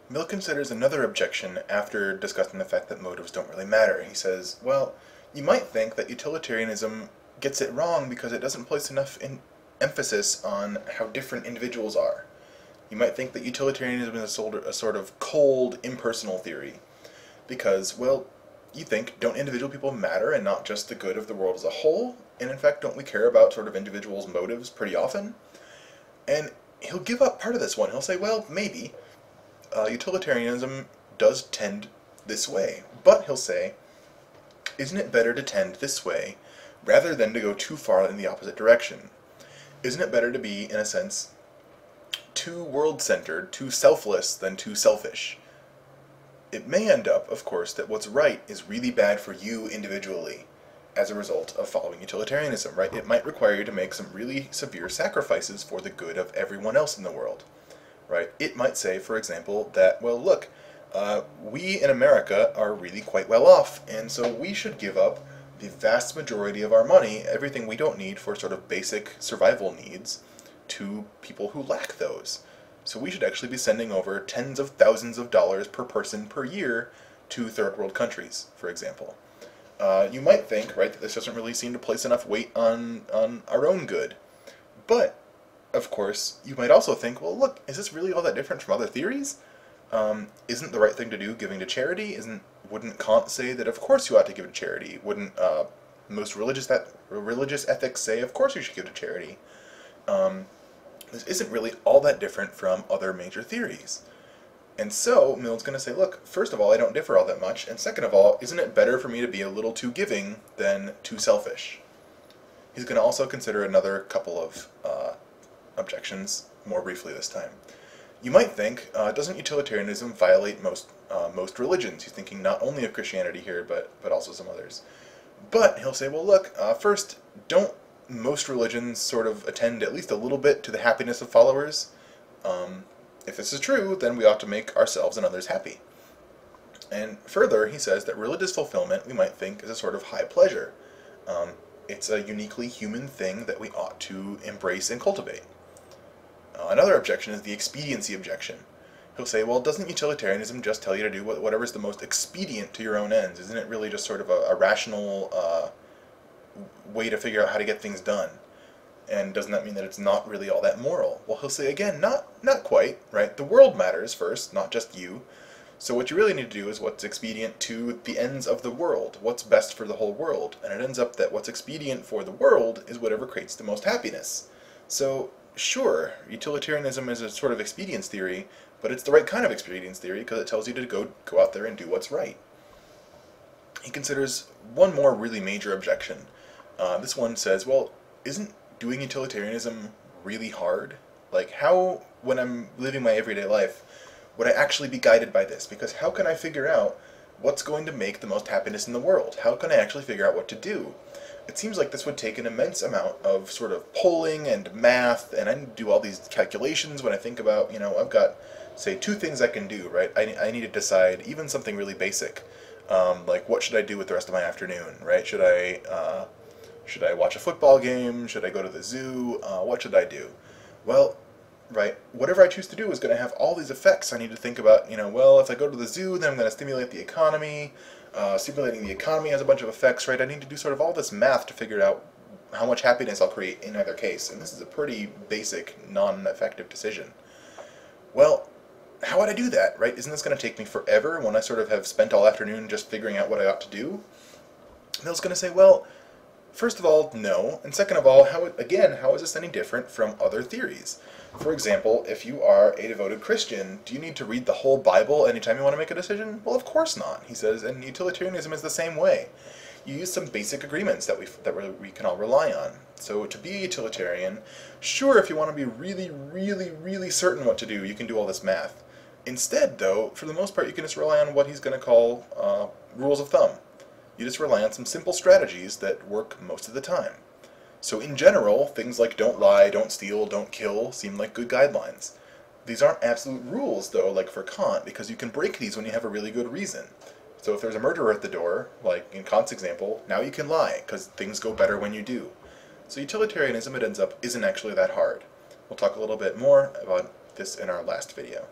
Mill considers another objection after discussing the fact that motives don't really matter. He says, well, you might think that utilitarianism gets it wrong because it doesn't place enough emphasis on how different individuals are. You might think that utilitarianism is a sort of cold, impersonal theory because, well, you think, don't individual people matter and not just the good of the world as a whole? And in fact, don't we care about sort of individuals' motives pretty often? And he'll give up part of this one. He'll say, well, maybe. Utilitarianism does tend this way. But, he'll say, isn't it better to tend this way rather than to go too far in the opposite direction? Isn't it better to be, in a sense, too world-centered, too selfless than too selfish? It may end up, of course, that what's right is really bad for you individually as a result of following utilitarianism, right? It might require you to make some really severe sacrifices for the good of everyone else in the world, right? It might say, for example, that, well, look, we in America are really quite well off, and so we should give up the vast majority of our money, everything we don't need for sort of basic survival needs, to people who lack those. So we should actually be sending over tens of thousands of dollars per person per year to third world countries, for example. You might think, right, that this doesn't really seem to place enough weight on our own good. But, of course, you might also think, well, look, is this really all that different from other theories? Isn't the right thing to do giving to charity? Wouldn't Kant say that of course you ought to give to charity? Wouldn't most religious ethics say of course you should give to charity? This isn't really all that different from other major theories. And so, Mill's going to say, look, first of all, I don't differ all that much, and second of all, isn't it better for me to be a little too giving than too selfish? He's going to also consider another couple of objections, more briefly this time. You might think, doesn't utilitarianism violate most religions? He's thinking not only of Christianity here, but also some others. But he'll say, well, look, first, don't most religions sort of attend at least a little bit to the happiness of followers? If this is true, then we ought to make ourselves and others happy. And further, he says that religious fulfillment, we might think, is a sort of high pleasure. It's a uniquely human thing that we ought to embrace and cultivate. Another objection is the expediency objection. He'll say, well, doesn't utilitarianism just tell you to do whatever's the most expedient to your own ends? Isn't it really just sort of a rational way to figure out how to get things done? And doesn't that mean that it's not really all that moral? Well, he'll say again, not quite, right? The world matters first, not just you. So what you really need to do is what's expedient to the ends of the world, what's best for the whole world. And it ends up that what's expedient for the world is whatever creates the most happiness. So, sure, utilitarianism is a sort of expedience theory, but it's the right kind of expedience theory because it tells you to go out there and do what's right. He considers one more really major objection. This one says, well, isn't doing utilitarianism really hard? Like, how, when I'm living my everyday life, would I actually be guided by this? Because how can I figure out what's going to make the most happiness in the world? How can I actually figure out what to do? It seems like this would take an immense amount of sort of polling and math, and I need to do all these calculations when I think about, I've got, say, two things I can do, right? I need to decide even something really basic, like what should I do with the rest of my afternoon, right? Should I watch a football game? Should I go to the zoo? What should I do? Well, right, whatever I choose to do is going to have all these effects. I need to think about, well, if I go to the zoo, then I'm going to stimulate the economy. Stimulating the economy has a bunch of effects, right? I need to do sort of all this math to figure out how much happiness I'll create in either case. And this is a pretty basic, non-effective decision. Well, how would I do that, right? Isn't this going to take me forever when I sort of have spent all afternoon just figuring out what I ought to do? Mill's going to say, well, first of all, no. And second of all, how is this any different from other theories? For example, if you are a devoted Christian, do you need to read the whole Bible anytime you want to make a decision? Well, of course not, he says, and utilitarianism is the same way. You use some basic agreements that we can all rely on. So to be a utilitarian, sure, if you want to be really, really, really certain what to do, you can do all this math. Instead, though, for the most part, you can just rely on what he's going to call rules of thumb. You just rely on some simple strategies that work most of the time. So in general, things like don't lie, don't steal, don't kill seem like good guidelines. These aren't absolute rules, though, like for Kant, because you can break these when you have a really good reason. So if there's a murderer at the door, like in Kant's example, now you can lie, because things go better when you do. So utilitarianism, it ends up, isn't actually that hard. We'll talk a little bit more about this in our last video.